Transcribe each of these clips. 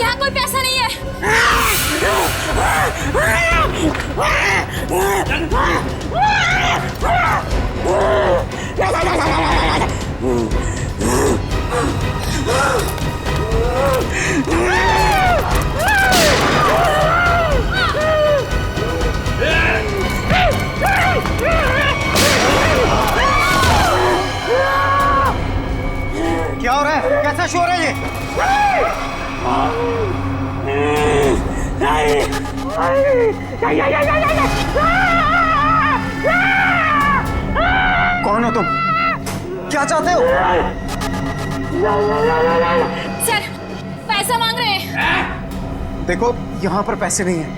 यहाँ कोई पैसा नहीं है। क्या हो रहा है? कैसा शोर है ये? कौन हो तुम? क्या चाहते हो? सर, पैसा मांग रहे हैं। देखो, यहाँ पर पैसे नहीं हैं।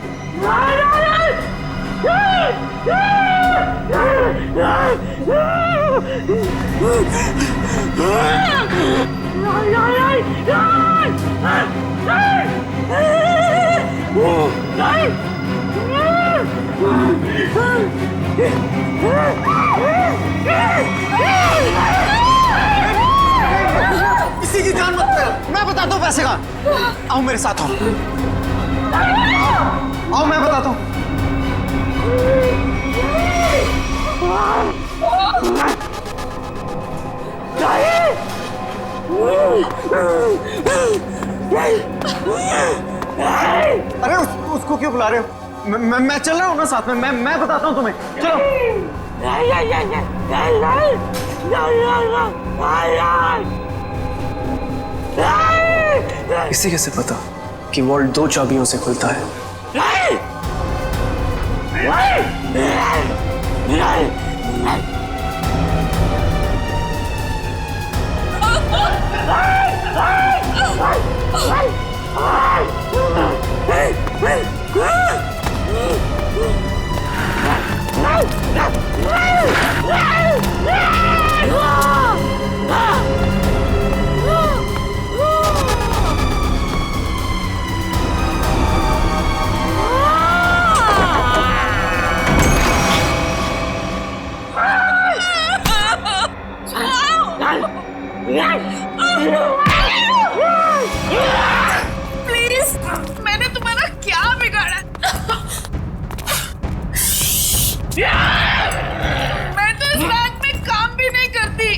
किसी की जान मत ले। मैं बताता हूँ पैसे का। आओ मेरे साथ आओ। आओ मैं बताता हूँ। अरे उसको क्यों बुला रहे हो? मैं चल रहा हूँ ना साथ में। मैं बताता हूँ तुम्हें। चलो। इसे कैसे पता कि वॉल्ट 2 चाबियों से खुलता है? प्लीज, मैंने तुम्हारा क्या बिगाड़ा? मैं तो इस बैंक में काम भी नहीं करती।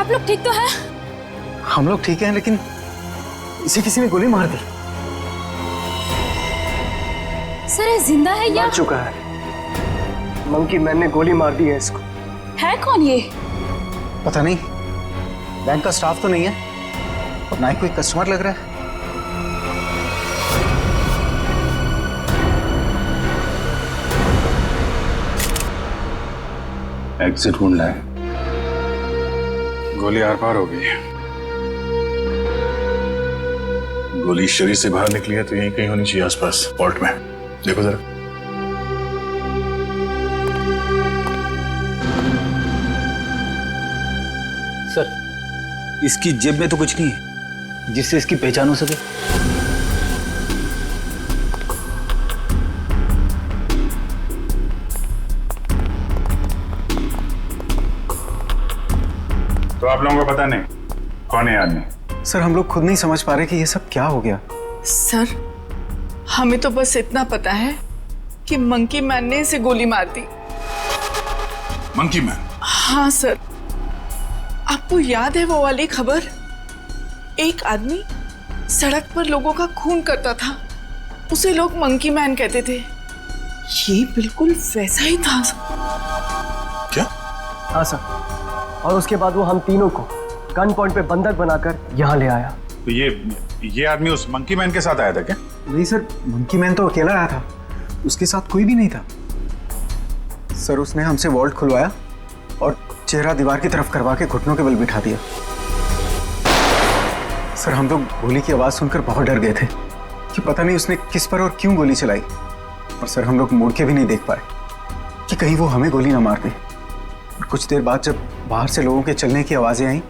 आप लोग ठीक तो हैं? हम लोग ठीक हैं, लेकिन इसे किसी ने गोली मार दी। सर ये जिंदा है या मर चुका है। मंकी मैन ने गोली मार दी है इसको। है कौन ये? पता नहीं, बैंक का स्टाफ तो नहीं है और ना ही कोई कस्टमर लग रहा है। एग्जिट ढूंढना है। गोली आर पार हो गई है। गोली शरीर से बाहर निकली है तो यहीं कहीं होनी चाहिए आसपास, वॉल्ट में। देखो जरा। सर, इसकी जेब में तो कुछ नहीं है जिससे इसकी पहचान हो सके। तो आप लोगों को पता नहीं कौन है आदमी? सर हम लोग खुद नहीं समझ पा रहे कि ये सब क्या हो गया। सर हमें तो बस इतना पता है कि मंकी मैन ने इसे गोली मार दी। Monkey man? हाँ सर, आपको याद है वो वाली खबर? एक आदमी सड़क पर लोगों का खून करता था, उसे लोग मंकी मैन कहते थे। ये बिल्कुल वैसा ही था। क्या? हाँ सर, और उसके बाद वो हम तीनों को गन पॉइंट पे बंधक बनाकर यहाँ ले आया। तो ये आदमी उस मंकी मैन के साथ आया था क्या? नहीं सर, मंकी मैन तो अकेला आया था, उसके साथ कोई भी नहीं था। सर उसने हमसे वॉल्ट खुलवाया और चेहरा दीवार की तरफ करवा के घुटनों के बल बिठा दिया। सर हम लोग गोली की आवाज सुनकर बहुत डर गए थे कि पता नहीं उसने किस पर और क्यों गोली चलाई। और सर हम लोग मुड़ के भी नहीं देख पाए कि कहीं वो हमें गोली ना मार दे। और कुछ देर बाद जब बाहर से लोगों के चलने की आवाजें आई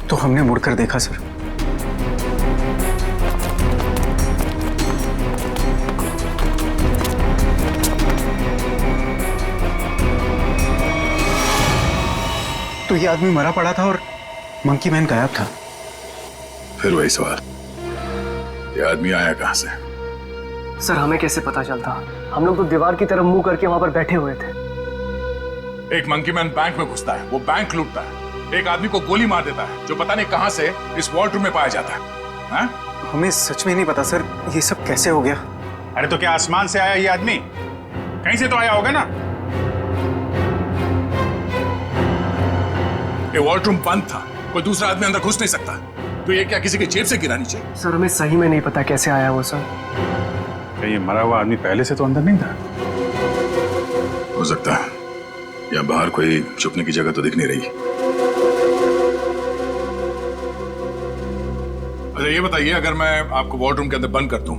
तो हमने मुड़कर देखा सर। तो ये आदमी मरा पड़ा था और मंकी मैन गायब था। फिर वही सवाल, ये आदमी आया कहां से? सर हमें कैसे पता चलता? हम लोग तो दीवार की तरफ मुंह करके वहां पर बैठे हुए थे। एक मंकी मैन बैंक में घुसता है, वो बैंक लूटता है, एक आदमी को गोली मार देता है जो पता नहीं कहां से इस वॉल्ट रूम में पाया जाता है। हा? हमें सच में नहीं पता सर, ये सब कैसे हो गया। अरे तो क्या आसमान से आया ये आदमी? कहीं से तो आया होगा ना। ये वॉल्ट रूम बंद था, कोई दूसरा आदमी अंदर घुस नहीं सकता, तो ये क्या किसी की जेब से गिरा नीचे? सर हमें सही में नहीं पता कैसे आया वो सर। क्या ये मरा हुआ आदमी पहले से तो अंदर नहीं था? हो सकता है, या बाहर कोई छुपने की जगह तो दिख नहीं रही। अच्छा ये बताइए, अगर मैं आपको वॉल्ट रूम के अंदर बंद कर दूं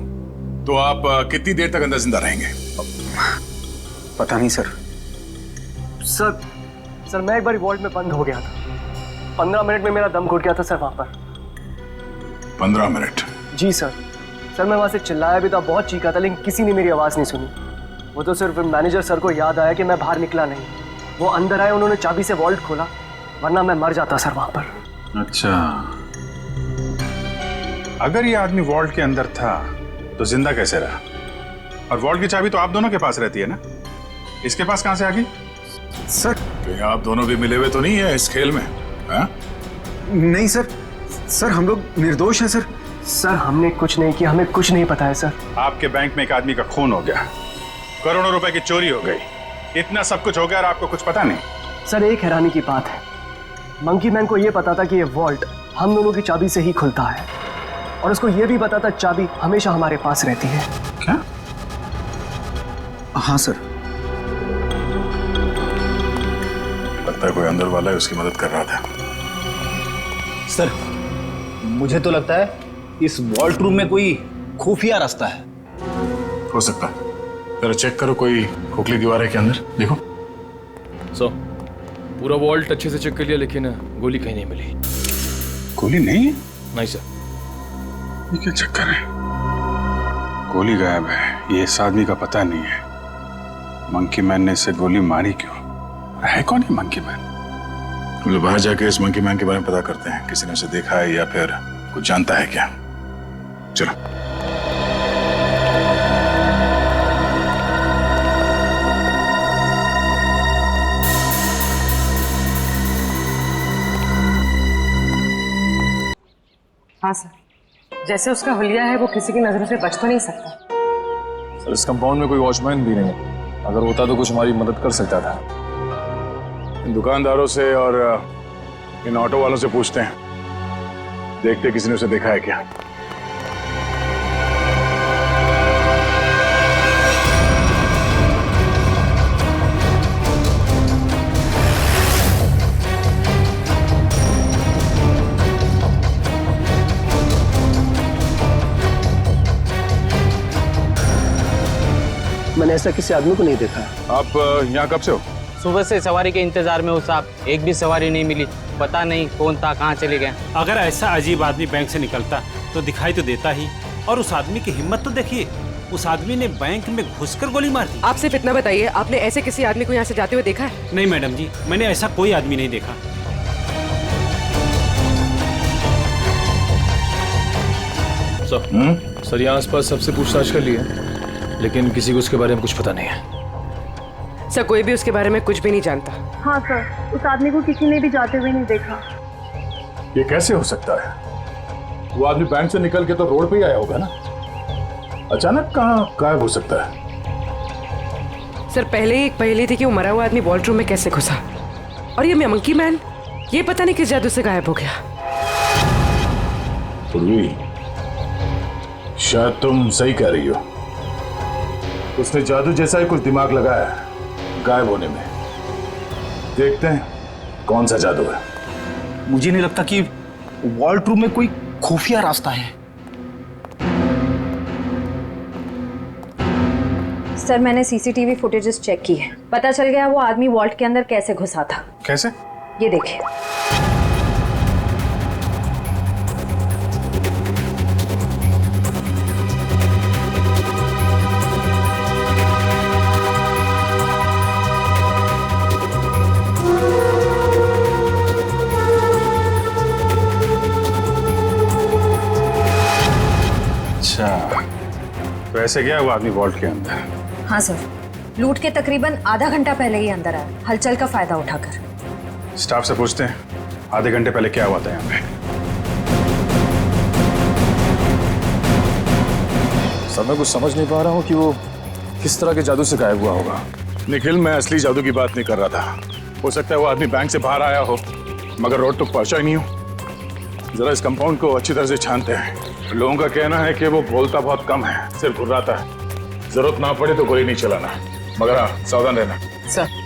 तो आप कितनी देर तक अंदर जिंदा रहेंगे? पता नहीं सर। सर मैं एक बार वॉल्ट में बंद हो गया था, 15 मिनट में मेरा दम घुट गया था सर वहां पर। 15 मिनट? जी सर मैं वहां से चिल्लाया भी था, बहुत चीखा था, लेकिन किसी ने मेरी आवाज नहीं सुनी। वो तो सिर्फ मैनेजर सर को याद आया कि मैं बाहर निकला नहीं। वो अंदर आए, उन्होंने चाबी से वॉल्ट खोला, वरना मैं मर जाता सर वहां पर। अच्छा, अगर ये आदमी वॉल्ट के अंदर था तो जिंदा कैसे रहा? और वॉल्ट की चाबी तो आप दोनों के पास रहती है ना, इसके पास कहां से आ गई? सर कहीं आप दोनों भी मिले हुए तो नहीं है इस खेल में? हा? नहीं सर हम लोग निर्दोष हैं सर। सर हमने कुछ नहीं किया, हमें कुछ नहीं पता है सर। आपके बैंक में एक आदमी का खून हो गया, करोड़ों रुपए की चोरी हो गई, इतना सब कुछ हो गया और आपको कुछ पता नहीं? सर एक हैरानी की बात है, मंकी मैन को यह पता था कि ये वॉल्ट हम दोनों की चाबी से ही खुलता है, और उसको यह भी पता था चाबी हमेशा हमारे पास रहती है। क्या? हाँ सर। लगता है कोई अंदर वाला है, उसकी मदद कर रहा था। सर मुझे तो लगता है इस वॉल्ट रूम में कोई खुफिया रास्ता है। हो सकता है, जरा चेक करो, कोई खोखली दीवार है के अंदर, देखो। सो पूरा वॉल्ट अच्छे से चेक कर लिया, लेकिन गोली कहीं नहीं मिली। गोली नहीं है? नहीं सर। ये क्या चक्कर है? गोली गायब है, ये इस आदमी का पता नहीं है। मंकी मैन ने इसे गोली मारी क्यों? है कौन है मंकी मैन? हम लोग बाहर जाके इस मंकी मैन के बारे में पता करते हैं, किसी ने उसे देखा है या फिर कुछ जानता है क्या। चलो। हाँ सर, जैसे उसका हुलिया है वो किसी की नजरों से बच तो नहीं सकता। सर इस कंपाउंड में कोई वॉचमैन भी नहीं है, अगर होता तो कुछ हमारी मदद कर सकता था। इन दुकानदारों से और इन ऑटो वालों से पूछते हैं, देखते किसी ने उसे देखा है क्या। मैंने ऐसा किसी आदमी को नहीं देखा। आप यहाँ कब से हो? सुबह से सवारी के इंतजार में हूँ साहब, एक भी सवारी नहीं मिली, पता नहीं कौन था, कहाँ चले गए। अगर ऐसा अजीब आदमी बैंक से निकलता तो दिखाई तो देता ही, और उस आदमी की हिम्मत तो देखिए, उस आदमी ने बैंक में घुसकर गोली मार दी। आप सिर्फ इतना बताइए, आपने ऐसे किसी आदमी को यहाँ से जाते हुए देखा है? नहीं मैडम जी, मैंने ऐसा कोई आदमी नहीं देखा। सर यहाँ आसपास सबसे पूछताछ कर लिया, लेकिन किसी को उसके बारे में कुछ पता नहीं है। सर कोई भी उसके बारे में कुछ भी नहीं जानता। हाँ सर, उस आदमी को किसी ने भी जाते हुए नहीं देखा। ये कैसे हो सकता है? वो आदमी बैंक से निकल के तो रोड पे ही आया होगा ना, अचानक कहाँ गायब हो सकता है? सर पहले ही एक पहेली थी कि वो मरा हुआ आदमी वॉल्ट रूम में कैसे घुसा, और ये मंकी मैन ये पता नहीं किस जादू से गायब हो गया। पूर्वी, शायद तुम सही कह रही हो, उसने जादू जैसा ही कुछ दिमाग लगाया है गायब होने में। देखते हैं कौन सा जादू है। मुझे नहीं लगता कि वॉल्ट रूम में कोई खुफिया रास्ता है। सर मैंने सीसीटीवी फुटेजेस चेक की है, पता चल गया वो आदमी वॉल्ट के अंदर कैसे घुसा था। कैसे? ये देखिए। अच्छा, तो ऐसे गया वो आदमी वॉल्ट के अंदर? हाँ सर, लूट के तकरीबन आधा घंटा पहले ही अंदर आया, हलचल का फायदा उठाकर। स्टाफ से पूछते हैं आधे घंटे पहले क्या हुआ था यहाँ पे। सर मैं कुछ समझ नहीं पा रहा हूँ कि वो किस तरह के जादू से गायब हुआ होगा। निखिल, मैं असली जादू की बात नहीं कर रहा था। हो सकता है वो आदमी बैंक से बाहर आया हो मगर रोड तक पहुंचा ही नहीं हो। जरा इस कंपाउंड को अच्छी तरह से छानते हैं। लोगों का कहना है कि वो बोलता बहुत कम है, सिर्फ घुर्राता है। जरूरत ना पड़े तो गोली नहीं चलाना, मगर हाँ सावधान रहना। सर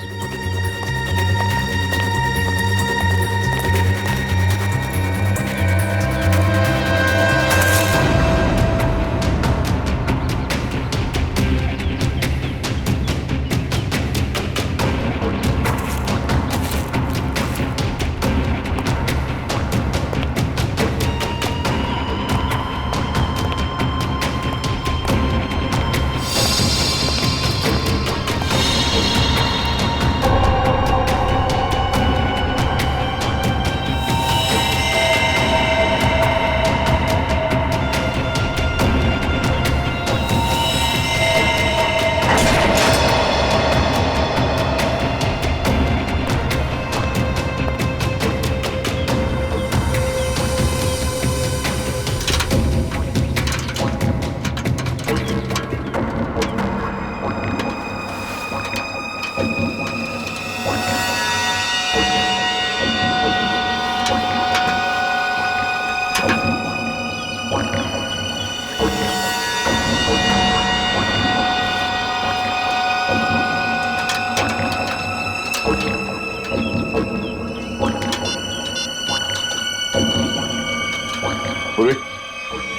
पूर्वी,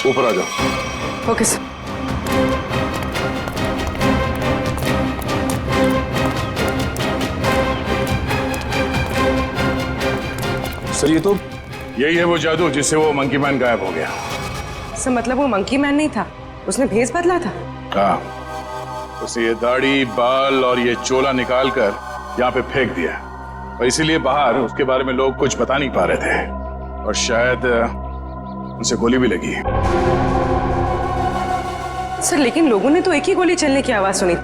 ऊपर आ जाओ। Okay sir. सर ये तो यही है वो जादू जिससे वो मंकी मैन गायब हो गया। सर मतलब वो मंकी मैन नहीं था, उसने भेस बदला था। हाँ, उसे ये दाढ़ी, बाल और ये चोला निकाल कर यहाँ पे फेंक दिया, और इसीलिए बाहर उसके बारे में लोग कुछ बता नहीं पा रहे थे, और शायद उनसे गोली भी लगी। सर लेकिन लोगों ने तो एक ही गोली चलने की आवाज सुनी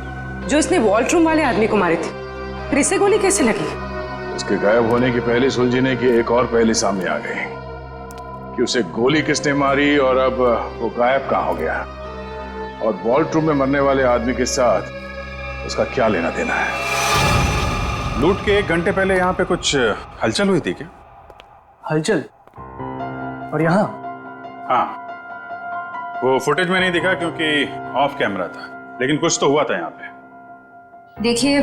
जो इसने वॉल्ट रूम वाले आदमी को मारी थी, फिर इसे गोली कैसे लगी? उसके गायब होने की पहले सुलझने की एक और पहले सामने आ गई। कि उसे गोली किसने मारी और अब वो गायब कहां हो गया, और वॉल्ट रूम में मरने वाले आदमी के साथ उसका क्या लेना देना है। लूट के 1 घंटे पहले यहाँ पे कुछ हलचल हुई थी क्या? हलचल? और यहाँ? हाँ, वो फुटेज में नहीं दिखा क्योंकि ऑफ कैमरा था, लेकिन कुछ तो हुआ था यहाँ पे। देखिए,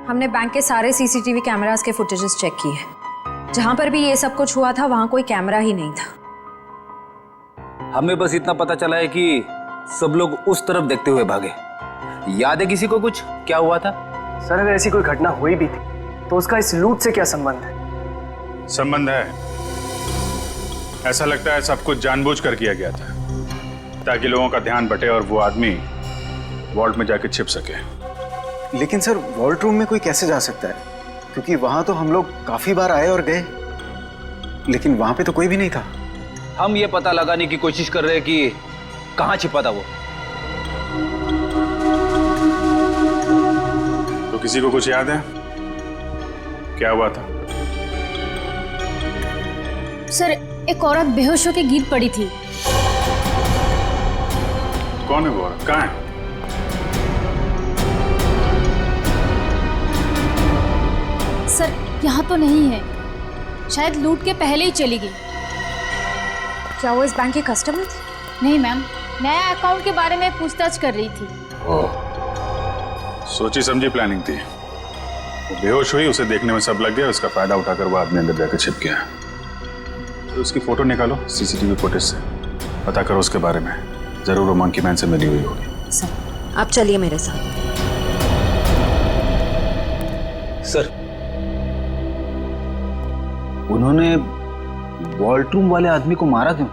हमने बैंक के सारे सीसीटीवी कैमरास के फुटेजेस चेक किए। जहां पर भी ये सब कुछ हुआ था वहां कोई कैमरा ही नहीं था। हमें बस इतना पता चला है कि सब लोग उस तरफ देखते हुए भागे। याद है किसी को कुछ क्या हुआ था? सर, अगर ऐसी कोई घटना हुई भी थी तो उसका इस लूट से क्या संबंध है? संबंध है। ऐसा लगता है सब कुछ जानबूझकर किया गया था ताकि लोगों का ध्यान बटे और वो आदमी वॉल्ट में जाके छिप सके। लेकिन सर, वॉल्ट रूम में कोई कैसे जा सकता है? क्योंकि वहां तो हम लोग काफी बार आए और गए, लेकिन वहां पे तो कोई भी नहीं था। हम ये पता लगाने की कोशिश कर रहे हैं कि कहां छिपा था वो। तो किसी को कुछ याद है क्या हुआ था? सर, एक औरत बेहोश होकर गिर पड़ी थी। कौन है वो औरत? कहाँ है? सर, यहाँ तो नहीं है, शायद लूट के पहले ही चली गई। क्या वो इस बैंक के कस्टमर थे? नहीं मैम, नया अकाउंट के बारे में पूछताछ कर रही थी। ओह, सोची समझी प्लानिंग थी। वो बेहोश हुई, उसे देखने में सब लग गया, उसका फायदा उठाकर वो आदमी अंदर जाकर छिप गया। तो उसकी फोटो निकालो सीसीटीवी फुटेज से, पता करो उसके बारे में। जरूर वो मंकी मैन से मिली हुई होगी। सर, आप चलिए मेरे साथ। सर, उन्होंने वॉल्ट रूम वाले आदमी को मारा क्यों?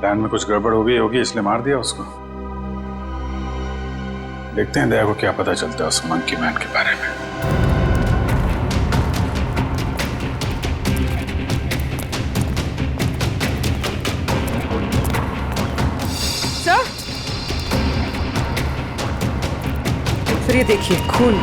प्लान में कुछ गड़बड़ हो गई होगी, इसलिए मार दिया उसको। देखते हैं दया को क्या पता चलता है उस मंकी मैन के बारे में। सर, ये देखिए खून।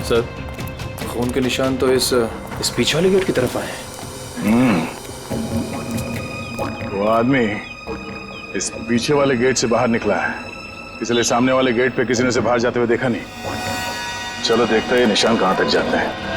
सर, खून के निशान तो इस पीछे वाले गेट की तरफ आए हैं। वो आदमी इस पीछे वाले गेट से बाहर निकला है, इसलिए सामने वाले गेट पे किसी ने उसे बाहर जाते हुए देखा नहीं। चलो देखते हैं ये निशान कहां तक जाते हैं।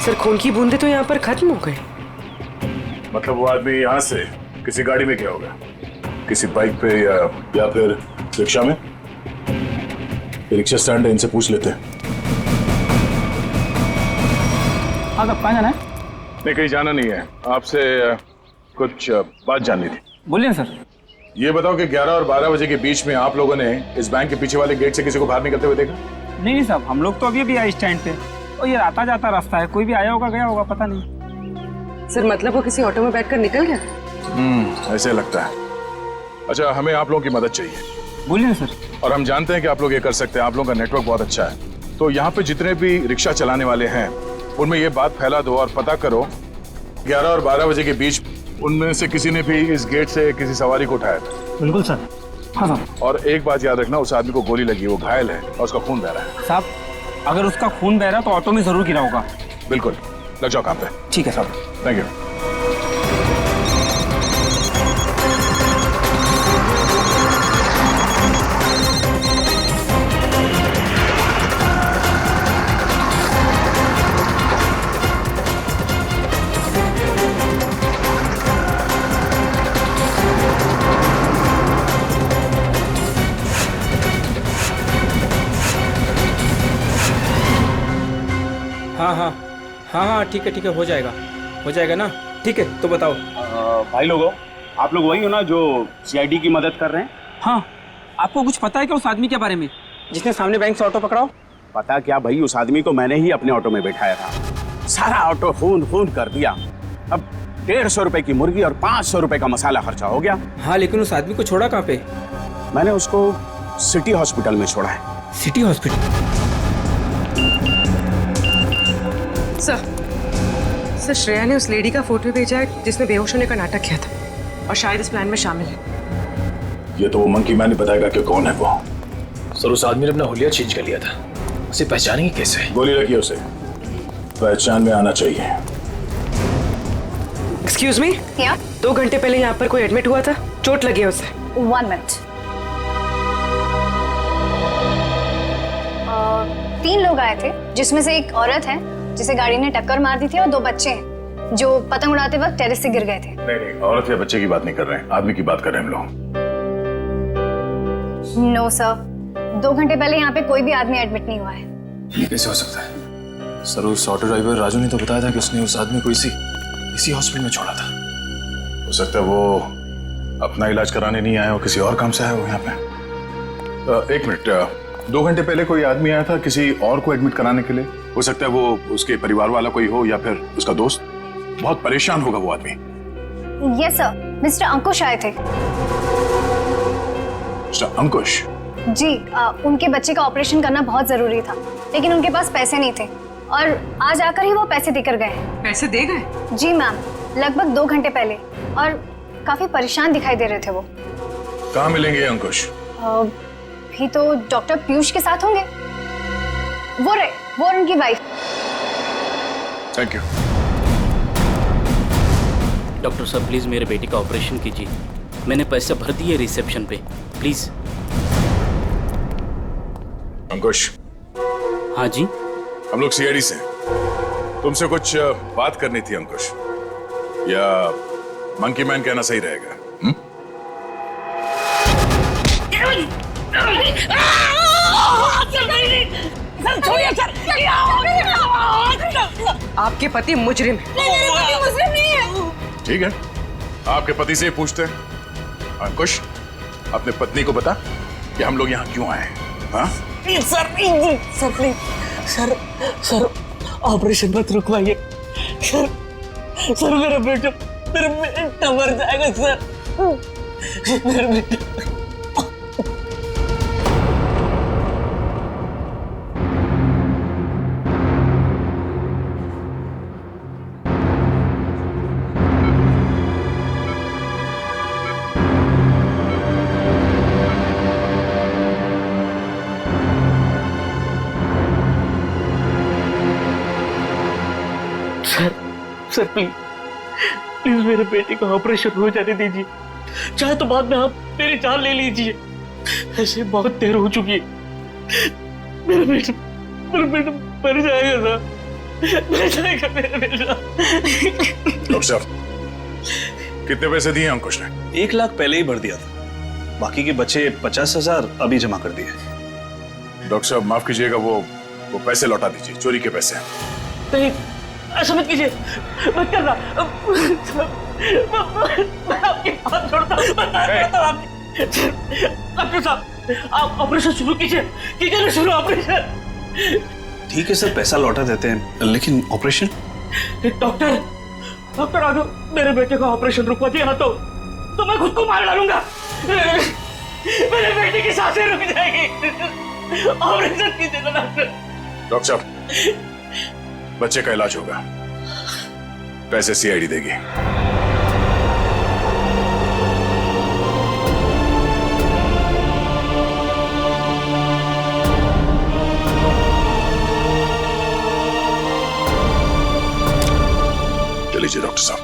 सर, खून की बूंदें तो यहाँ पर खत्म हो गई। मतलब वो आदमी यहाँ से किसी गाड़ी में गया होगा, किसी बाइक पे या फिर रिक्शा में। रिक्शा स्टैंड है, इनसे पूछ लेते हैं। हाँ, कहाँ जाना है? नहीं, कहीं जाना नहीं है, आपसे कुछ बात जाननी थी। बोलिए सर। ये बताओ कि 11 और 12 बजे के बीच में आप लोगों ने इस बैंक के पीछे वाले गेट से किसी को बाहर निकलते हुए देखा? नहीं साहब, हम लोग तो अभी आए स्टैंड पे, और ये आता जाता रास्ता है, कोई भी आया होगा गया होगा, पता नहीं। सर, मतलब वो किसी ऑटो में बैठकर निकल गया? ऐसे लगता है। अच्छा, हमें आप लोगों की मदद चाहिए। बोलिए सर। और हम जानते हैं कि आप लोग ये कर सकते हैं, आप लोगों का नेटवर्क बहुत अच्छा है। तो यहाँ पे जितने भी रिक्शा चलाने वाले हैं उनमें ये बात फैला दो और पता करो 11 और 12 बजे के बीच उनमें से किसी ने भी इस गेट से किसी सवारी को उठाया था। बिल्कुल सर। हाँ सर। और एक बात याद रखना, उस आदमी को गोली लगी, वो घायल है और उसका खून बह रहा है। साहब, अगर उसका खून बह रहा तो ऑटो में जरूर गिरा होगा। बिल्कुल, लग जाओ काम पे। ठीक है साहब। Thank you. हाँ, ठीक है, हो जाएगा ना। ठीक है, तो बताओ। भाई लोगों, आप लोग वही हो ना जो सीआईडी की मदद कर रहे हैं? हाँ, आपको कुछ पता है क्या उस आदमी के बारे में? जिसने सामने बैंक से ऑटो पकड़ाओ? पता क्या भाई, उस आदमी को मैंने ही अपने ऑटो में बैठाया था। सारा ऑटो खून खून कर दिया। अब 150 रुपए की मुर्गी और 500 रुपए का मसाला खर्चा हो गया। हाँ, लेकिन उस आदमी को छोड़ा कहाँ पे? मैंने उसको सिटी हॉस्पिटल में छोड़ा है। City hospital? सर श्रेया ने उस लेडी का फोटो भेजा है जिसने बेहोश होने का नाटक किया था और शायद इस प्लान में शामिल है। ये तो वो मंकी मैन बताएगा कि कौन है वो। सर उस आदमी ने अपना हुलिया चेंज कर लिया था, उसे पहचानेंगे कैसे? गोली लगी उसे, पहचान में आना चाहिए। एक्सक्यूज मी, 2 घंटे पहले यहाँ पर कोई एडमिट हुआ था, चोट लगी है उसे। 1 मिनट। 3 लोग आए थे, जिसमें से एक औरत है जिसे गाड़ी ने टक्कर मार दी थी और 2 बच्चे हैं जो पतंग उड़ाते वक्त टेरेस से गिर गए थे। नहीं, औरत या बच्चे की बात नहीं कर रहे हैं, आदमी की बात कर रहे हैं हम लोग। नो सर, 2 घंटे पहले यहाँ पे कोई भी आदमी एडमिट नहीं हुआ है। ये कैसे हो सकता है? सर उस ऑटो ड्राइवर राजू ने तो बताया था कि उसने उस आदमी को इसी हॉस्पिटल में छोड़ा था। हो सकता है वो अपना इलाज कराने नहीं आया हो, किसी और काम से आया हो यहाँ पे। 1 मिनट, 2 घंटे पहले कोई आदमी आया था किसी और को एडमिट कराने के लिए। हो सकता है वो उसके परिवार वाला कोई हो या फिर उसका दोस्त। बहुत परेशान होगा वो आदमी। यस सर, मिस्टर अंकुश आए थे। मिस्टर अंकुश? जी, उनके बच्चे का ऑपरेशन करना बहुत जरूरी था, लेकिन उनके पास पैसे नहीं थे और आज आकर ही वो पैसे देकर गए। पैसे दे गए? जी मैम, लगभग 2 घंटे पहले, और काफी परेशान दिखाई दे रहे थे वो। कहाँ मिलेंगे अंकुश? भी तो डॉक्टर पीयूष के साथ होंगे। वो और उनकी वाइफ। Thank you. डॉक्टर साहब प्लीज मेरे बेटे का ऑपरेशन कीजिए, मैंने पैसे भर दिए रिसेप्शन पे, प्लीज। अंकुश? हाँ जी? हम लोग सीआईडी से हैं। तुमसे कुछ बात करनी थी अंकुश, या मंकी मैन कहना सही रहेगा? आपके पति मुजरिम है। ठीक है, आपके पति से पूछते हैं। अंकुश, अपने पत्नी को बता कि हम लोग यहाँ क्यों आए हैं। हाँ? सर प्लीज, सर ऑपरेशन मत रुकवाइए सर, मेरा बेटा मर जाएगा सर, मेरा बेटा। सर प्लीज मेरे बेटे का ऑपरेशन हो जाने दीजिए, चाहे तो बाद में आप मेरी जान ले लीजिए, ऐसे बहुत देर हो चुकी है। मेरा बेटा मर जाएगा सर, मर जाएगा मेरा बेटा। डॉक्टर साहब, कितने पैसे दिए अंकुश ने? 1 लाख पहले ही भर दिया था, बाकी के बचे 50,000 अभी जमा कर दिए। डॉक्टर साहब माफ कीजिएगा, वो पैसे लौटा दीजिए, चोरी के पैसे। नहीं, ऐसा मत कीजिए, मत करना। मैं आपकी बात छोड़ता हूँ, डॉक्टर साहब आप ऑपरेशन शुरू कीजिए ना, शुरू ऑपरेशन। ठीक है सर, पैसा लौटा देते हैं, लेकिन ऑपरेशन? डॉक्टर राजू, मेरे बेटे का ऑपरेशन रुकवा दिया ना तो मैं खुद को मार डालूंगा। मेरे बेटे की सांसें रुक जाएगी। ऑपरेशन कीजिए ना डॉक्टर साहब, बच्चे का इलाज होगा, पैसे सीआईडी देगी। चलिए डॉक्टर साहब,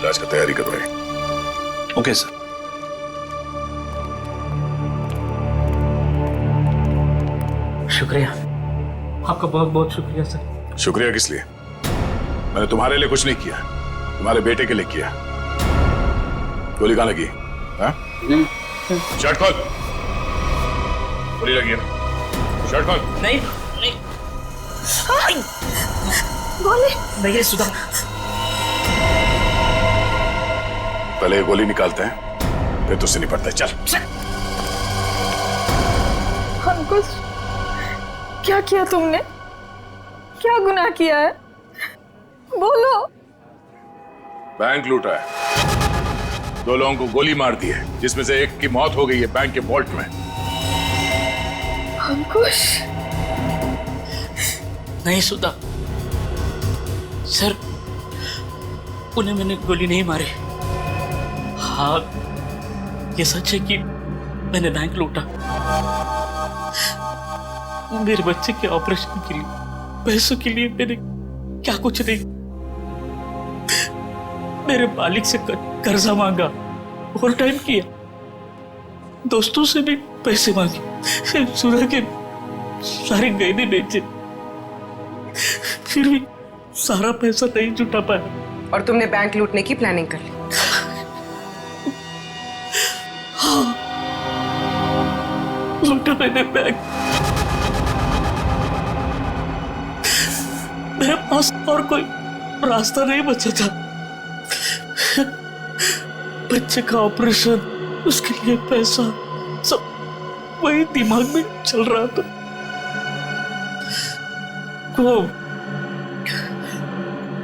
इलाज का तैयारी कर रहे हैं। Okay sir. शुक्रिया, आपका बहुत बहुत शुक्रिया सर। शुक्रिया किस लिए? मैंने तुम्हारे लिए कुछ नहीं किया, तुम्हारे बेटे के लिए किया। गोली कहाँ लगी? शर्ट खोल। गोली लगी है, शर्ट खोल। नहीं गोली नहीं, सुधा। पहले गोली निकालते हैं, फिर तुझसे निपटते हैं। चल। अंकुश, क्या किया तुमने? क्या गुनाह किया है? बोलो। बैंक लूटा है, 2 लोगों को गोली मार दी है, जिसमें से एक की मौत हो गई है बैंक के वॉल्ट में। अंकुश, नहीं सुधा सर, उन्हें मैंने गोली नहीं मारी। हाँ, ये सच है कि मैंने बैंक लूटा। मेरे बच्चे के ऑपरेशन के लिए, पैसों के लिए मैंने क्या कुछ नहीं, मेरे मालिक से कर्जा मांगा, ओवर टाइम किया, दोस्तों से भी पैसे मांगे, सुना के सारे गहने बेचे, फिर भी सारा पैसा नहीं जुटा पाया। और तुमने बैंक लूटने की प्लानिंग कर ली? हाँ, लूटा मैंने बैंक। मेरे पास और कोई रास्ता नहीं बचा था। बच्चे का ऑपरेशन, उसके लिए पैसा, सब वही दिमाग में चल रहा था। वो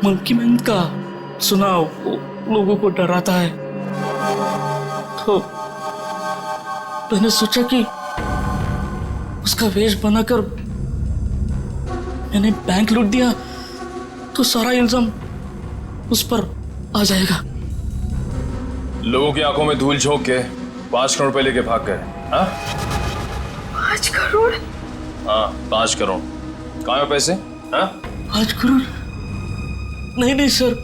मंकी मैन का सुना, लोगों को डराता है, तो मैंने सोचा कि उसका वेश बनाकर मैंने बैंक लूट दिया तो सारा इल्जाम उस पर आ जाएगा। लोगों की आंखों में धूल झोंक के 5 करोड़ रुपए लेके भाग गए। हाँ 5 करोड़? हाँ 5 करोड़। कहाँ है पैसे? हाँ 5 करोड़ नहीं सर,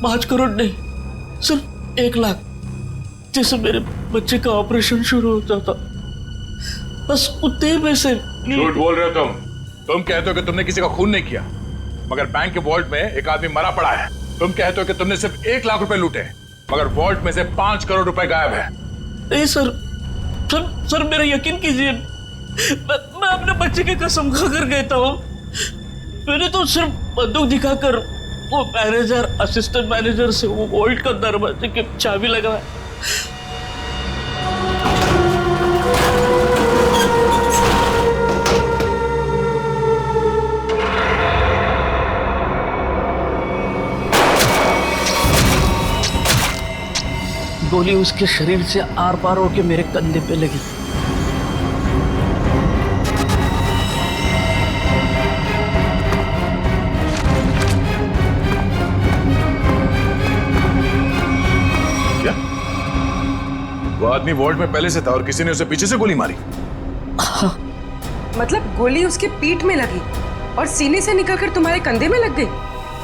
5 करोड़ नहीं सर, 1 लाख। जैसे मेरे बच्चे का ऑपरेशन शुरू हो जाता, बस उतने पैसे। झूठ बोल रहे हो तुम कहते हो कि तुमने किसी का खून नहीं किया, मगर बैंक के वॉल्ट में एक आदमी मरा पड़ा है। तुम कहते हो कि तुमने सिर्फ 1 लाख रुपए लूटे, मगर वॉल्ट में से 5 करोड़ रुपए गायब है। नहीं सर मेरा यकीन कीजिए, मैं अपने बच्चे की कसम खाकर कहता हूँ, मैंने तो सिर्फ बंदूक दिखाकर वो मैनेजर, असिस्टेंट मैनेजर से वो वॉल्ट का दरवाजे की चाबी लगाया। गोली उसके शरीर से आर पार होके मेरे कंधे पे लगी। क्या? वो आदमी वॉल्ट में पहले से था और किसी ने उसे पीछे से गोली मारी? हाँ। मतलब गोली उसके पीठ में लगी और सीने से निकलकर तुम्हारे कंधे में लग गई?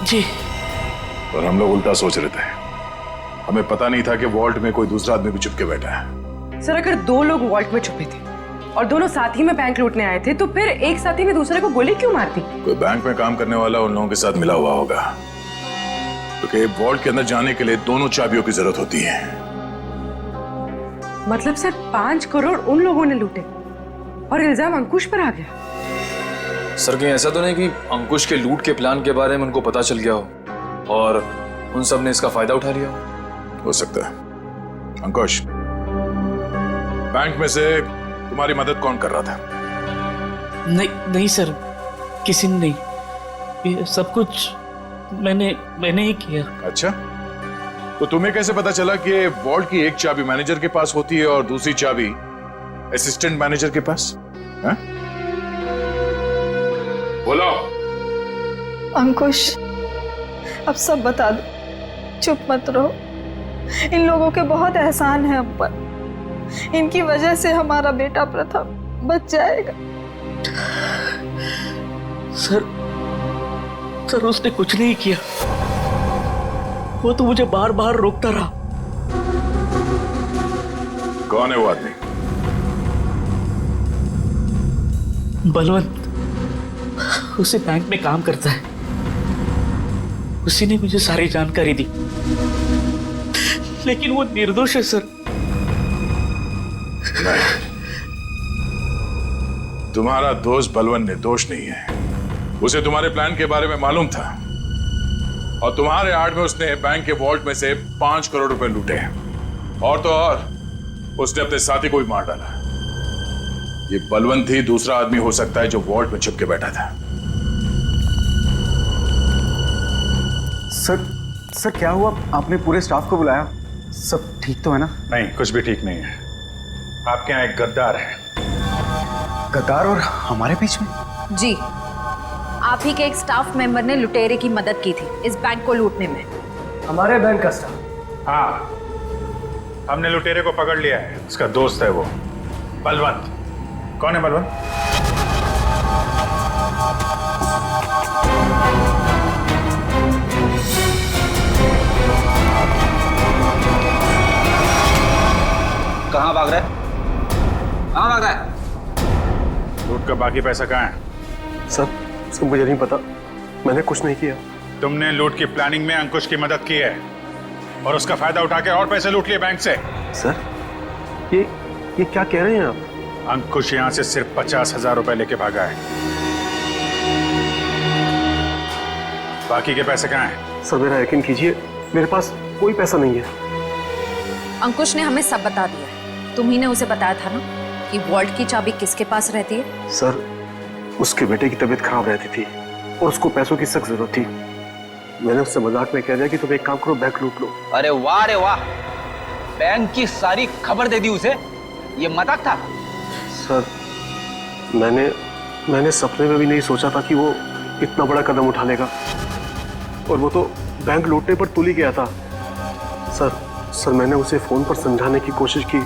जी। और हम लोग उल्टा सोच रहे थे, हमें पता नहीं था कि वॉल्ट में कोई दूसरा आदमी भी छुप के बैठा है। सर अगर 2 लोग वॉल्ट में छुपे थे और दोनों साथ ही में बैंक लूटने आए थे, तो फिर एक साथी ने दूसरे को गोली क्यों मार दी? कोई बैंक में काम करने वाला उन लोगों के साथ मिला हुआ होगा, क्योंकि वॉल्ट के अंदर जाने के लिए दोनों चाबियों की जरूरत होती है। मतलब सर 5 करोड़ उन लोगों ने लूटे और इल्जाम अंकुश पर आ गया? सर कहीं ऐसा तो नहीं कि अंकुश के लूट के प्लान के बारे में उनको पता चल गया हो और उन सब ने इसका फायदा उठा लिया हो सकता है। अंकुश, बैंक में से तुम्हारी मदद कौन कर रहा था? नहीं सर, किसी ने नहीं, ये सब कुछ मैंने ही किया। अच्छा, तो तुम्हें कैसे पता चला कि वॉल्ट की एक चाबी मैनेजर के पास होती है और दूसरी चाबी असिस्टेंट मैनेजर के पास? हाँ? बोलो। अंकुश, अब सब बता दो, चुप मत रहो। इन लोगों के बहुत एहसान है हम पर, इनकी वजह से हमारा बेटा प्रथम बच जाएगा। सर उसने कुछ नहीं किया, वो तो मुझे बार बार रोकता रहा। कौन है वो आदमी? बलवंत, उसी बैंक में काम करता है, उसी ने मुझे सारी जानकारी दी, लेकिन वो निर्दोष है सर। नहीं, तुम्हारा दोस्त बलवंत निर्दोष नहीं है। उसे तुम्हारे प्लान के बारे में मालूम था और तुम्हारे आड़ में उसने बैंक के वॉल्ट में से 5 करोड़ रुपए लूटे। और तो और उसने अपने साथी को भी मार डाला। ये बलवंत ही दूसरा आदमी हो सकता है जो वॉल्ट में छिप के बैठा था। सर क्या हुआ? आपने पूरे स्टाफ को बुलाया? सब ठीक तो है ना? नहीं, कुछ भी ठीक नहीं है। आपके यहाँ एक गद्दार है। गद्दार और हमारे बीच में? जी, आप ही के एक स्टाफ मेंबर ने लुटेरे की मदद की थी इस बैंक को लूटने में। हमारे बैंक का स्टाफ? हाँ, हमने लुटेरे को पकड़ लिया है। उसका दोस्त है वो बलवंत। कौन है बलवंत? कहाँ भाग रहा है? कहाँ भाग रहा है? लूट का बाकी पैसा कहाँ है? सर मुझे नहीं पता, मैंने कुछ नहीं किया। तुमने लूट की प्लानिंग में अंकुश की मदद की है और उसका फायदा उठा के और पैसे लूट लिए बैंक से। सर ये क्या कह रहे हैं आप? अंकुश यहाँ से सिर्फ 50,000 रुपए लेके भागा है। बाकी के पैसे कहाँ हैं? सर मेरा यकीन कीजिए, मेरे पास कोई पैसा नहीं है। अंकुश ने हमें सब बता दिया है। तुम्ही ने उसे बताया था ना कि वॉल्ट की चाबी किसके पास रहती है? सर उसके बेटे की तबीयत खराब रहती थी और उसको पैसों की सख्त जरूरत थी। मैंने उससे मजाक में कह दिया कि तुम एक काम करो, बैंक लूट लो। अरे वाह, बैंक की सारी खबर दे दी उसे। ये मजाक था? सर मैंने सपने में भी नहीं सोचा था कि वो इतना बड़ा कदम उठा लेगा, और वो तो बैंक लूटने पर तुल ही गया था। सर मैंने उसे फोन पर समझाने की कोशिश की,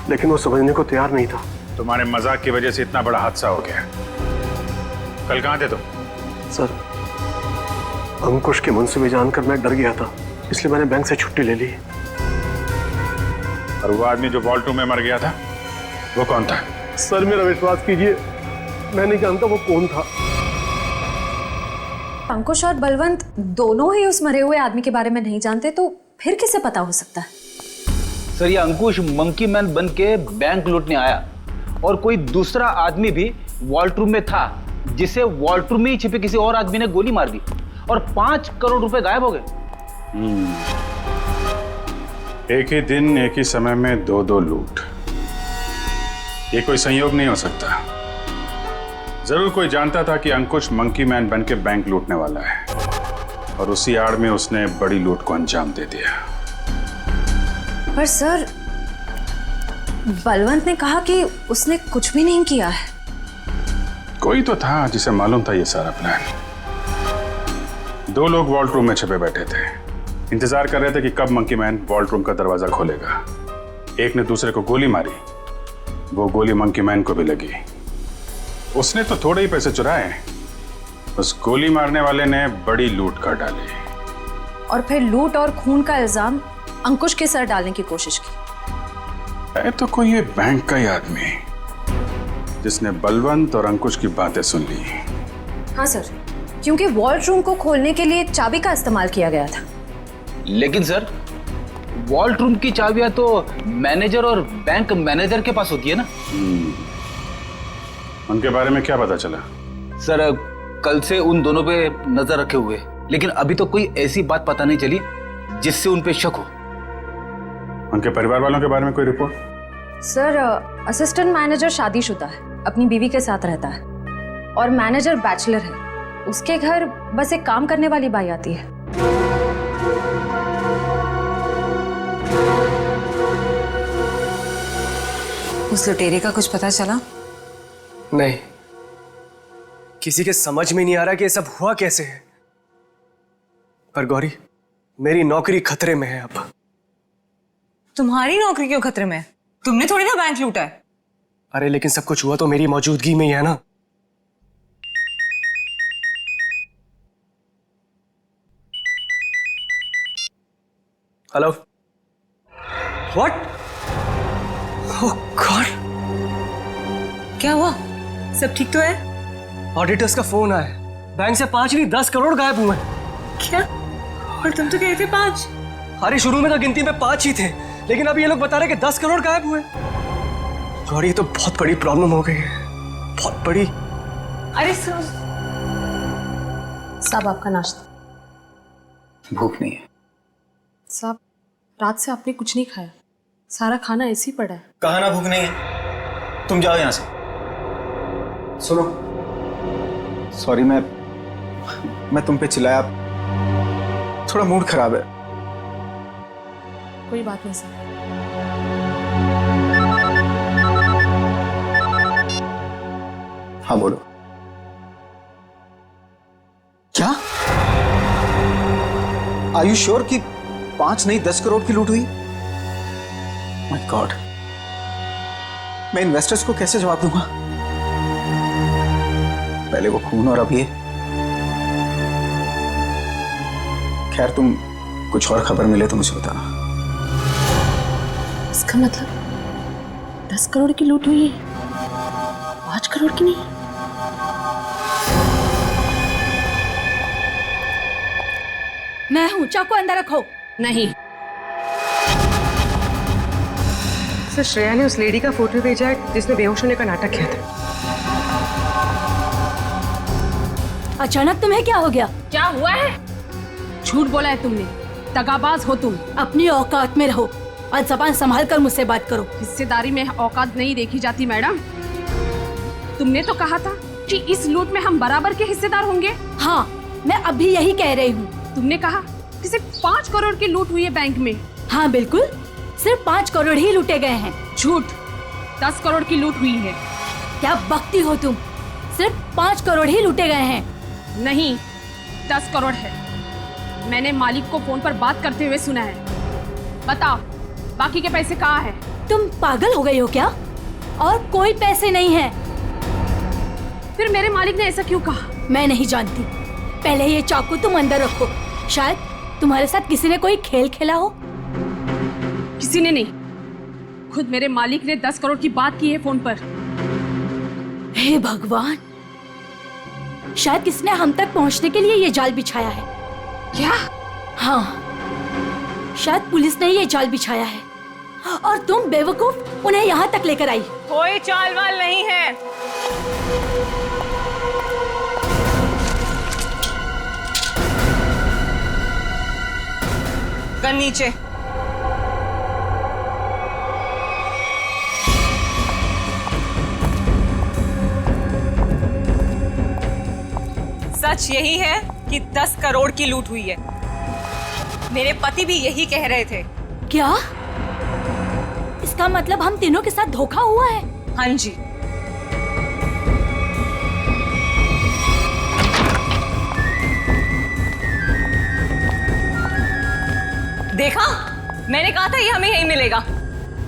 लेकिन वो समझने को तैयार नहीं था। तुम्हारे मजाक की वजह से इतना बड़ा हादसा हो गया। कल कहाँ थे तुम? सर अंकुश के मनसूबे जानकर मैं डर गया था, इसलिए मैंने बैंक से छुट्टी ले ली। और वो आदमी जो वॉल्ट रूम में मर गया था, वो कौन था? सर मेरा विश्वास कीजिए, मैं नहीं जानता वो कौन था। अंकुश और बलवंत दोनों ही उस मरे हुए आदमी के बारे में नहीं जानते, तो फिर किसे पता हो सकता है? सर ये अंकुश मंकी मैन बन के बैंक लूटने आया और कोई दूसरा आदमी भी वॉल्ट रूम में था, जिसे वॉल्ट रूम में ही छिपे किसी और आदमी ने गोली मार दी और 5 करोड़ रुपए गायब हो गए। एक ही दिन एक ही समय में दो लूट, ये कोई संयोग नहीं हो सकता। जरूर कोई जानता था कि अंकुश मंकी मैन बन के बैंक लूटने वाला है और उसी आड़ में उसने बड़ी लूट को अंजाम दे दिया। पर सर बलवंत ने कहा कि उसने कुछ भी नहीं किया है। कोई तो था जिसे मालूम था ये सारा प्लान। 2 लोग वॉल्ट रूम में छिपे बैठे थे, इंतजार कर रहे थे कि कब मंकी मैन वॉल्ट रूम का दरवाजा खोलेगा। एक ने दूसरे को गोली मारी, वो गोली मंकी मैन को भी लगी। उसने तो थोड़े ही पैसे चुराए, उस गोली मारने वाले ने बड़ी लूट कर डाली और फिर लूट और खून का इल्जाम अंकुश के सर डालने की कोशिश की। है तो कोई ये बैंक का ही आदमी जिसने बलवंत और अंकुश की बातें सुन ली। हाँ सर, क्योंकि वॉल्ट रूम को खोलने के लिए चाबी का इस्तेमाल किया गया था। लेकिन सर वॉल्ट रूम की चाबियां तो मैनेजर और बैंक मैनेजर के पास होती है ना। उनके बारे में क्या पता चला? सर कल से उन दोनों पे नजर रखे हुए, लेकिन अभी तो कोई ऐसी बात पता नहीं चली जिससे उन पे शक हो। उनके परिवार वालों के बारे में कोई रिपोर्ट? सर असिस्टेंट मैनेजर शादीशुदा है, अपनी बीवी के साथ रहता है, और मैनेजर बैचलर है। उसके घर बस एक काम करने वाली बाई आती है। उस लुटेरे का कुछ पता चला? नहीं, किसी के समझ में नहीं आ रहा कि ये सब हुआ कैसे है। पर गौरी, मेरी नौकरी खतरे में है अब। तुम्हारी नौकरी क्यों खतरे में है? तुमने थोड़ी ना बैंक लूटा है। अरे लेकिन सब कुछ हुआ तो मेरी मौजूदगी में ही है ना। Hello, what? ओह गॉड, क्या हुआ? सब ठीक तो है? ऑडिटर्स का फोन आया, बैंक से 5 नहीं 10 करोड़ गायब हुए। क्या? और तुम तो कहे थे 5। अरे शुरू में तो गिनती में 5 ही थे, लेकिन अब ये लोग बता रहे कि 10 करोड़ गायब हुए। गौरी ये तो बहुत बड़ी प्रॉब्लम हो गई है, बहुत बड़ी। अरे साहब आपका नाश्ता। भूख नहीं है साहब, रात से आपने कुछ नहीं खाया, सारा खाना ऐसे ही पड़ा है। कहा ना भूख नहीं है, तुम जाओ यहां से। सुनो, सॉरी मैं तुम पे चिल्लाया, थोड़ा मूड खराब है। कोई बात नहीं सर। हाँ बोलो। क्या? आर यू श्योर कि 5 नहीं 10 करोड़ की लूट हुई? माय गॉड, मैं इन्वेस्टर्स को कैसे जवाब दूंगा? पहले वो खून और अब ये। खैर, तुम कुछ और खबर मिले तो मुझे बताना। इसका मतलब 10 करोड़ की लूट हुई है, 5 करोड़ की नहीं। मैं हूं, चाकू अंदर रखो। नहीं। सर, श्रेया ने उस लेडी का फोटो भेजा है जिसने बेहोश होने का नाटक किया था। अचानक तुम्हें क्या हो गया? क्या हुआ है? झूठ बोला है तुमने, दगाबाज हो तुम। अपनी औकात में रहो और जबान संभाल कर मुझसे बात करो। हिस्सेदारी में औकात नहीं देखी जाती मैडम। तुमने तो कहा था कि इस लूट में हम बराबर के हिस्सेदार होंगे। हाँ, मैं अभी यही कह रही हूँ। तुमने कहा कि सिर्फ 5 करोड़ की लूट हुई है बैंक में। हाँ बिल्कुल, सिर्फ 5 करोड़ ही लूटे गए हैं। झूठ, 10 करोड़ की लूट हुई है। क्या बकती हो तुम? सिर्फ 5 करोड़ ही लूटे गए हैं। नहीं, 10 करोड़ है। मैंने मालिक को फोन पर बात करते हुए सुना है। बताओ, बाकी के पैसे कहाँ हैं? तुम पागल हो गई हो क्या? और कोई पैसे नहीं है। फिर मेरे मालिक ने ऐसा क्यों कहा? मैं नहीं जानती। पहले ये चाकू तुम अंदर रखो। शायद तुम्हारे साथ किसी ने कोई खेल खेला हो। किसी ने नहीं, खुद मेरे मालिक ने 10 करोड़ की बात की है फोन पर। हे भगवान, शायद किसने हम तक पहुंचने के लिए ये जाल बिछाया है। क्या? हाँ, शायद पुलिस ने ये जाल बिछाया है और तुम बेवकूफ उन्हें यहाँ तक लेकर आई। कोई चाल वाल नहीं है। गन नीचे। सच यही है कि 10 करोड़ की लूट हुई है। मेरे पति भी यही कह रहे थे। क्या? इसका मतलब हम तीनों के साथ धोखा हुआ है? हाँ जी। देखा, मैंने कहा था ये हमें यही मिलेगा।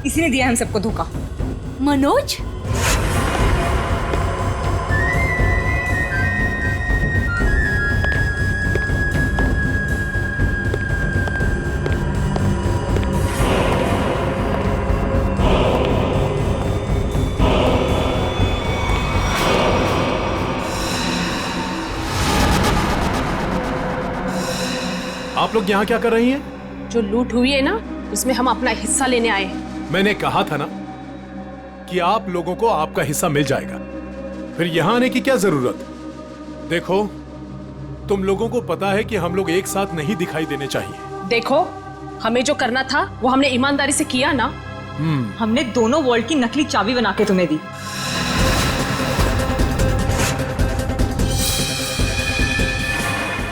इसी ने दिया हम सबको धोखा। मनोज, आप लोग यहाँ क्या कर रही हैं? जो लूट हुई है ना, उसमें हम अपना हिस्सा लेने आए हैं। मैंने कहा था ना कि आप लोगों को आपका हिस्सा मिल जाएगा, फिर यहाँ आने की क्या जरूरत? देखो, तुम लोगों को पता है कि हम लोग एक साथ नहीं दिखाई देने चाहिए। देखो, हमें जो करना था वो हमने ईमानदारी से किया ना। हमने दोनों वॉल्ट की नकली चाबी बना के तुम्हें दी।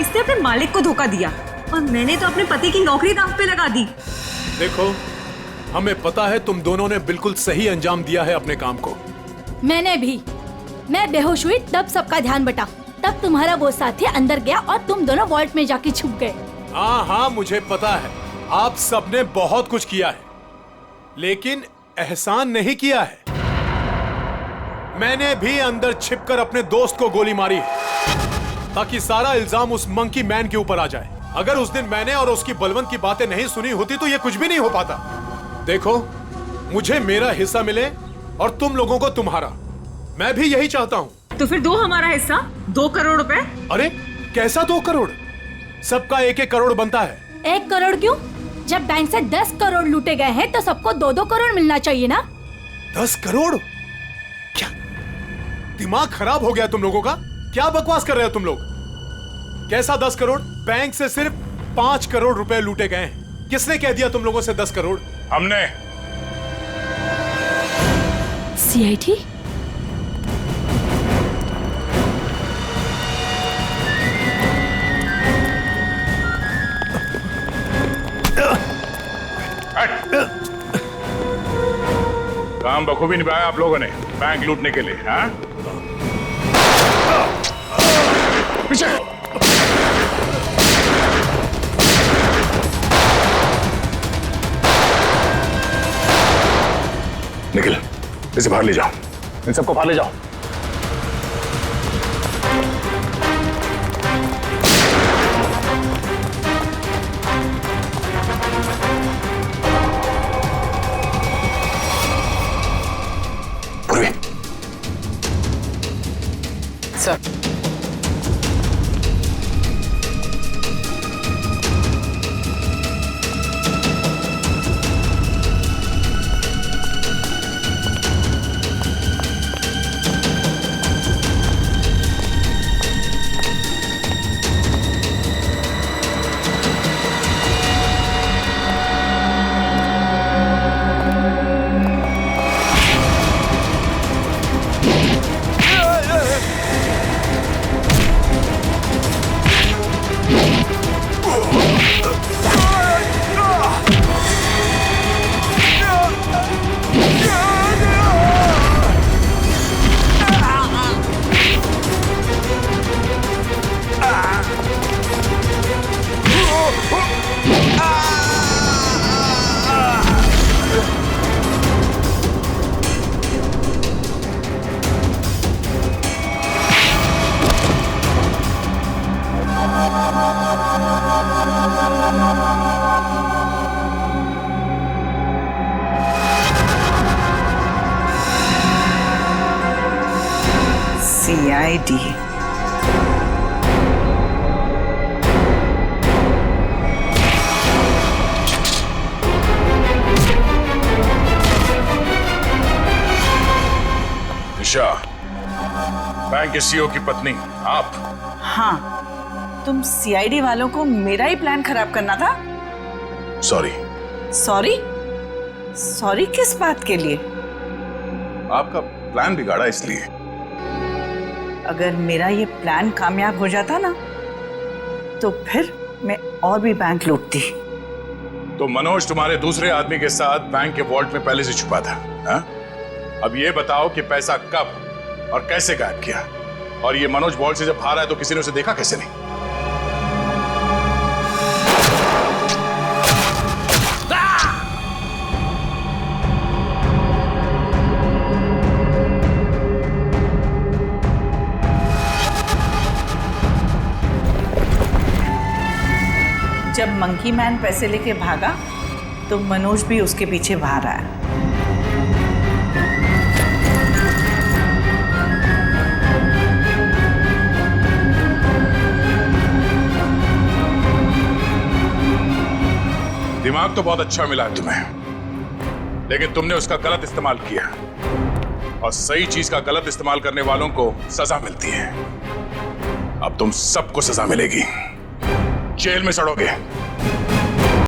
इसने अपने मालिक को धोखा दिया और मैंने तो अपने पति की नौकरी दांव पे लगा दी। देखो, हमें पता है तुम दोनों ने बिल्कुल सही अंजाम दिया है अपने काम को। मैंने भी। मैं बेहोश हुई तब सबका ध्यान बटा, तब तुम्हारा वो साथी अंदर गया और तुम दोनों वॉल्ट में जाके छुप गए। हाँ, मुझे पता है आप सबने बहुत कुछ किया है, लेकिन एहसान नहीं किया है। मैंने भी अंदर छिपकर अपने दोस्त को गोली मारी है ताकि सारा इल्जाम उस मंकी मैन के ऊपर आ जाए। अगर उस दिन मैंने और उसकी बलवंत की बातें नहीं सुनी होती तो ये कुछ भी नहीं हो पाता। देखो, मुझे मेरा हिस्सा मिले और तुम लोगों को तुम्हारा। मैं भी यही चाहता हूँ। तो फिर दो हमारा हिस्सा, 2 करोड़ रुपए। अरे कैसा 2 करोड़? सबका 1-1 करोड़ बनता है। 1 करोड़ क्यों? जब बैंक से 10 करोड़ लूटे गए हैं तो सबको 2-2 करोड़ मिलना चाहिए ना। 10 करोड़? क्या दिमाग खराब हो गया तुम लोगों का? क्या बकवास कर रहे हो तुम लोग? कैसा 10 करोड़? बैंक से सिर्फ 5 करोड़ रुपए लूटे गए हैं। किसने कह दिया तुम लोगों से 10 करोड़? हमने। सीआईडी? काम बखूबी निभाया आप लोगों ने बैंक लूटने के लिए, हाँ? पीछे। निखिल, इसे बाहर ले जाओ, इन सबको बाहर ले जाओ। Sir, CID। ईशा, बैंक के सीईओ की पत्नी आप? हाँ, तुम CID वालों को मेरा ही प्लान खराब करना था? सॉरी। सॉरी? सॉरी किस बात के लिए? आपका प्लान बिगाड़ा इसलिए। अगर मेरा ये प्लान कामयाब हो जाता ना, तो फिर मैं और भी बैंक लूटती। तो मनोज तुम्हारे दूसरे आदमी के साथ बैंक के वॉल्ट में पहले से छुपा था, हा? अब ये बताओ कि पैसा कब और कैसे गायब किया? और ये मनोज वॉल्ट से जब बाहर आया तो किसी ने उसे देखा कैसे नहीं? जब मंकी मैन पैसे लेके भागा तो मनोज भी उसके पीछे बाहर आया। दिमाग तो बहुत अच्छा मिला है तुम्हें, लेकिन तुमने उसका गलत इस्तेमाल किया, और सही चीज का गलत इस्तेमाल करने वालों को सजा मिलती है। अब तुम सबको सजा मिलेगी, जेल में सड़ोगे।